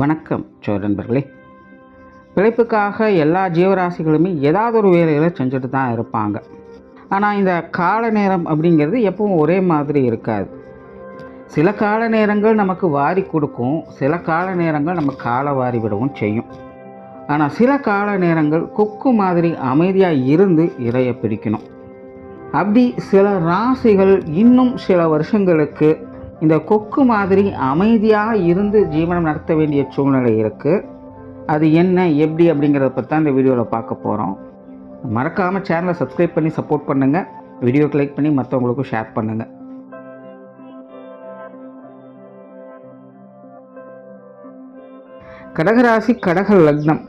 வணக்கம் நண்பர்களே. பிழைப்புக்காக எல்லா ஜீவராசிகளுமே ஏதாவது ஒரு வேலைகளை செஞ்சுட்டு தான் இருப்பாங்க. ஆனால் இந்த கால நேரம் அப்படிங்கிறது எப்பவும் ஒரே மாதிரி இருக்காது. சில கால நேரங்கள் நமக்கு வாரி கொடுக்கும், சில கால நேரங்கள் நம்ம காலை வாரி விடவும் செய்யும். ஆனால் சில கால நேரங்கள் கொக்கு மாதிரி அமைதியாக இருந்து இரையை பிடிக்கணும். அப்படி சில ராசிகள் இன்னும் சில வருஷங்களுக்கு இந்த கொக்கு மாதிரி அமைதியாக இருந்து ஜீவனம் நடத்த வேண்டிய சூழ்நிலை இருக்குது. அது என்ன எப்படி அப்படிங்கிறத பற்றி தான் இந்த வீடியோவில் பார்க்க போகிறோம். மறக்காமல் சேனலை சப்ஸ்கிரைப் பண்ணி சப்போர்ட் பண்ணுங்கள், வீடியோக்கு லைக் பண்ணி மற்றவங்களுக்கும் ஷேர் பண்ணுங்கள். கடகராசி கடக லக்னம்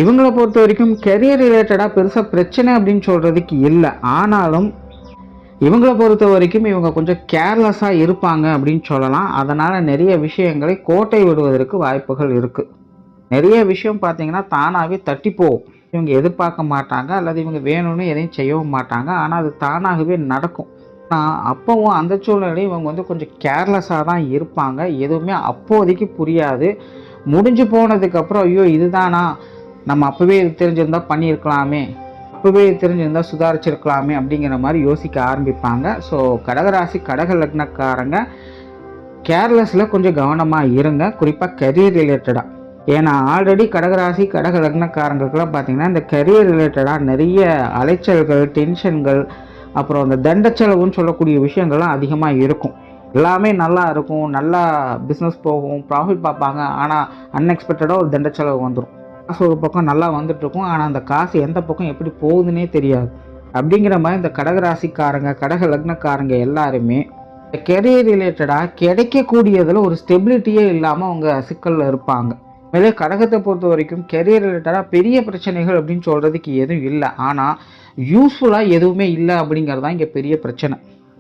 இவங்களை பொறுத்த வரைக்கும் கெரியர் ரிலேட்டடாக பெருசாக பிரச்சனை அப்படின்னு சொல்கிறதுக்கு இல்லை. ஆனாலும் இவங்களை பொறுத்த வரைக்கும் இவங்க கொஞ்சம் கேர்லெஸ்ஸாக இருப்பாங்க அப்படின்னு சொல்லலாம். அதனால் நிறைய விஷயங்களை கோட்டை விடுவதற்கு வாய்ப்புகள் இருக்குது. நிறைய விஷயம் பார்த்திங்கன்னா தானாகவே தட்டி போகும். இவங்க எதிர்பார்க்க மாட்டாங்க, அல்லது இவங்க வேணும்னு எதையும் செய்யவும் மாட்டாங்க. ஆனால் அது தானாகவே நடக்கும். ஆனால் அப்போவும் அந்த சூழ்நிலையும் இவங்க கொஞ்சம் கேர்லெஸ்ஸாக தான் இருப்பாங்க. எதுவுமே அப்போதைக்கு புரியாது. முடிஞ்சு போனதுக்கப்புறம் ஐயோ இதுதானா, நம்ம அப்போவே இது தெரிஞ்சிருந்தால் பண்ணியிருக்கலாமே, அப்போவே தெரிஞ்சிருந்தால் சுதாரிச்சிருக்கலாமே அப்படிங்கிற மாதிரி யோசிக்க ஆரம்பிப்பாங்க. ஸோ கடகராசி கடக லக்னக்காரங்க கேர்லெஸில் கொஞ்சம் கவனமாக இருங்க, குறிப்பாக கரியர் ரிலேட்டடாக. ஏன்னா ஆல்ரெடி கடகராசி கடக லக்னக்காரங்களுக்கெல்லாம் பார்த்திங்கன்னா இந்த கரியர் ரிலேட்டடாக நிறைய அலைச்சல்கள், டென்ஷன்கள், அப்புறம் அந்த தண்டச்செலவுன்னு சொல்லக்கூடிய விஷயங்கள்லாம் அதிகமாக இருக்கும். எல்லாமே நல்லா இருக்கும், நல்லா பிஸ்னஸ் போகும், ப்ராஃபிட் பார்ப்பாங்க. ஆனால் அன்எக்ஸ்பெக்டடாக ஒரு தண்டச்செலவு வந்துடும். காசு ஒரு பக்கம் நல்லா வந்துட்டுருக்கும், ஆனால் அந்த காசு எந்த பக்கம் எப்படி போகுதுன்னே தெரியாது. அப்படிங்கிற மாதிரி இந்த கடகராசிக்காரங்க கடக லக்னக்காரங்க எல்லாருமே இந்த கெரியர் ரிலேட்டடாக கிடைக்கக்கூடியதில் ஒரு ஸ்டெபிலிட்டியே இல்லாமல் அவங்க சிக்கலில் இருப்பாங்க. மேலே கடகத்தை பொறுத்த வரைக்கும் கெரியர் ரிலேட்டடாக பெரிய பிரச்சனைகள் அப்படின்னு சொல்கிறதுக்கு எதுவும் இல்லை. ஆனால் யூஸ்ஃபுல்லாக எதுவுமே இல்லை அப்படிங்கிறது தான் இங்கே பெரிய பிரச்சனை.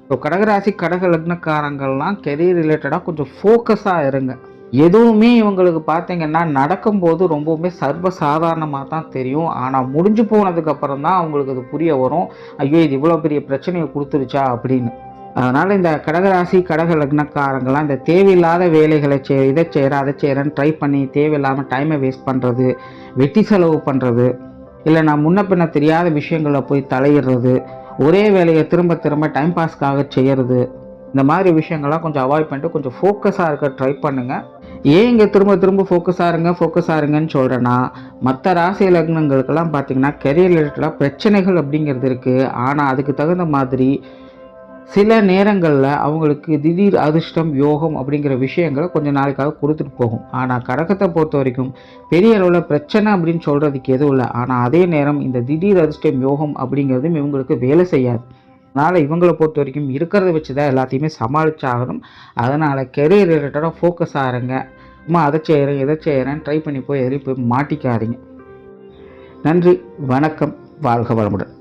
ஸோ கடகராசி கடக லக்னக்காரங்கள்லாம் கெரியர் ரிலேட்டடாக கொஞ்சம் ஃபோக்கஸாக இருங்க. எதுவுமே இவங்களுக்கு பார்த்திங்கன்னா நடக்கும்போது ரொம்பவுமே சர்வசாதாரணமாக தான் தெரியும். ஆனால் முடிஞ்சு போனதுக்கப்புறம் தான் அவங்களுக்கு அது புரிய வரும், ஐயோ இது இவ்வளோ பெரிய பிரச்சனையை கொடுத்துருச்சா அப்படின்னு. அதனால் இந்த கடகராசி கடக லக்னக்காரங்களாம் இந்த தேவையில்லாத வேலைகளை இதை செய்கிறேன் அதை செய்கிறேன்னு ட்ரை பண்ணி தேவையில்லாமல் டைமை வேஸ்ட் பண்ணுறது, வெட்டி செலவு பண்ணுறது, இல்லை நான் முன்ன பின்ன தெரியாத விஷயங்களில் போய் தலையிடுறது, ஒரே வேலையை திரும்ப திரும்ப டைம் பாஸ்க்காக செய்கிறது, இந்த மாதிரி விஷயங்கள்லாம் கொஞ்சம் அவாய்ட் பண்ணிட்டு கொஞ்சம் ஃபோக்கஸாக இருக்க ட்ரை பண்ணுங்கள். ஏன் இங்கே திரும்ப திரும்ப ஃபோக்கஸாக இருங்கன்னு சொல்கிறேன்னா, மற்ற ராசி லக்னங்களுக்கெல்லாம் பார்த்திங்கன்னா கெரியர் ரிலேட்டடாக பிரச்சனைகள் அப்படிங்கிறது இருக்குது. ஆனால் அதுக்கு தகுந்த மாதிரி சில நேரங்களில் அவங்களுக்கு திடீர் அதிர்ஷ்டம் யோகம் அப்படிங்கிற விஷயங்களை கொஞ்சம் நாளைக்காக கொடுத்துட்டு போகும். ஆனால் கடகத்தை பொறுத்த வரைக்கும் பெரிய அளவில் பிரச்சனை அப்படின்னு சொல்கிறதுக்கு எதுவும் இல்லை. ஆனால் அதே நேரம் இந்த திடீர் அதிர்ஷ்டம் யோகம் அப்படிங்கிறதும் இவங்களுக்கு வேலை செய்யாது. அதனால் இவங்களை பொறுத்த வரைக்கும் இருக்கிறத வச்சு தான் எல்லாத்தையுமே சமாளிச்சாகணும். அதனால் கெரியர் ரிலேட்டடாக ஃபோக்கஸ் ஆகிறங்க. அம்மா அதை செய்கிறேன் இதை செய்கிறேன் ட்ரை பண்ணி போய் எதிலையும் போய் மாட்டிக்காதீங்க. நன்றி, வணக்கம், வாழ்க வளமுடன்.